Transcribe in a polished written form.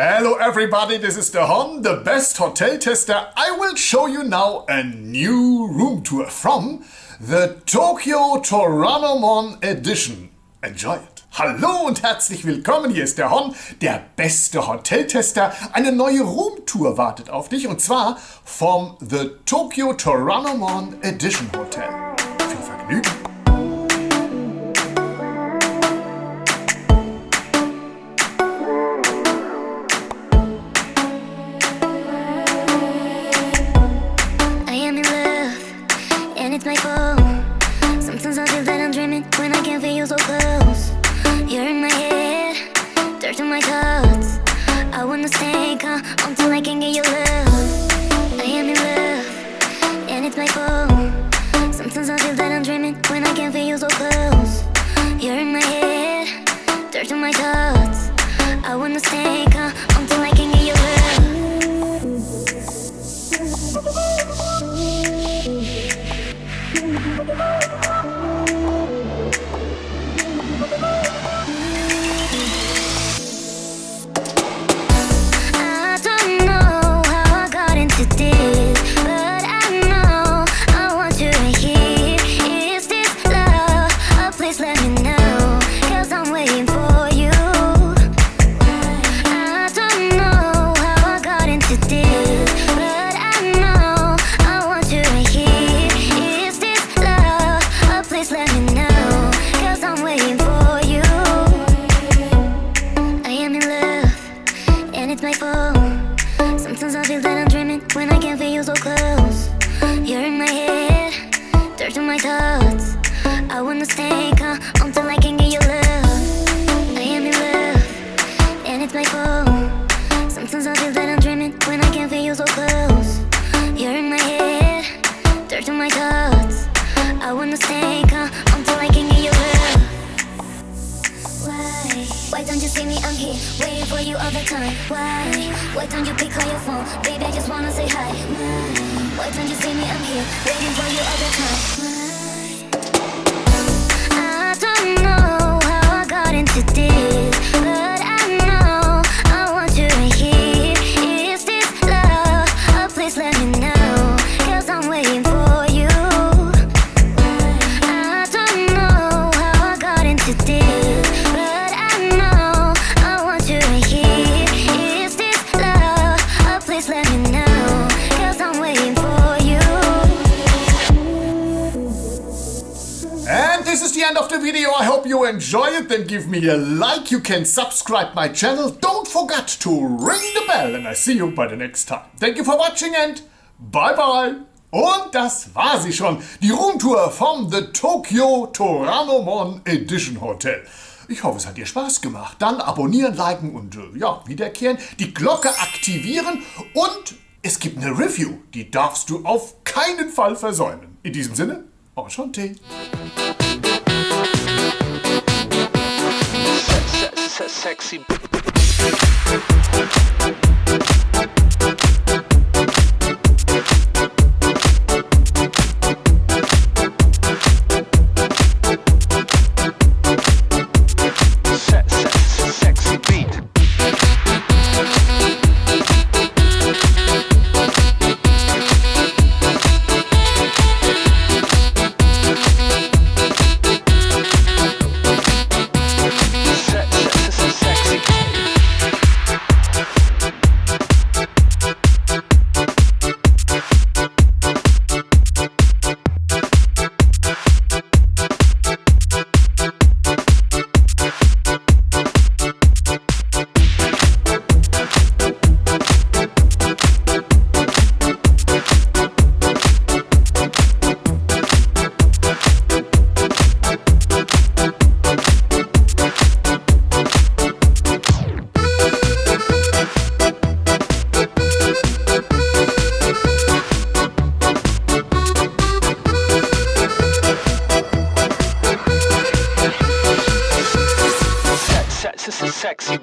Hello everybody, this is derhon, the best hotel tester. I will show you now a new room tour from the Tokyo Toranomon Edition. Enjoy it. Hallo und herzlich willkommen, hier ist derhon, der beste Hoteltester. Eine neue Roomtour wartet auf dich und zwar vom The Tokyo Toranomon Edition Hotel. Viel Vergnügen! It's my fault. Sometimes I feel that I'm dreaming when I can't feel you so close. You're in my head, dirt on my thoughts. I wanna stay calm until I can get your love. I am in love, and it's my fault. Sometimes I feel that I'm dreaming when I can't feel you so close. You're in my head, dirt on my thoughts. I wanna stay calm until I can get your love. I don't know how I got into this, but I know I want you right here. Is this love? Oh, please let me know, 'cause I'm waiting for you. I don't know how I got into this, but I know I want you right here. Is this love? Oh, please let me know, 'cause I'm waiting for you. I am in love, and it's my fault. Sometimes I feel that I'm dreaming when I can't feel you so close. You're in my head, dirt on my thoughts. I wanna stay calm until I can get your love. I am in love, and it's my fault. Sometimes I feel that I'm dreaming when I can't feel you so close. You're in my head, dirt on my thoughts. I wanna stay calm until I can get your love. Why don't you see me? I'm here, waiting for you all the time. Why don't you pick up your phone? Baby, I just wanna say hi. Why don't you see me? I'm here, waiting for you all the time. I don't know how I got into this, but I know I want you right here. Is this love? Oh, please let me know, 'cause I'm waiting for you. I don't know how I got into this, but I know I want you right here. Is this love? Oh, please let me know, 'cause I'm waiting for you. And this is the end of the video. I hope you enjoy it. Then give me a like. You can subscribe my channel. Don't forget to ring the bell. And I see you by the next time. Thank you for watching and bye bye. Und das war sie schon. Die Roomtour vom The Tokyo Toranomon Edition Hotel. Ich hoffe, es hat dir Spaß gemacht. Dann abonnieren, liken und wiederkehren. Die Glocke aktivieren und es gibt eine Review. Die darfst du auf keinen Fall versäumen. In diesem Sinne, enchanté. Sexy. Sexy beat. Sexy.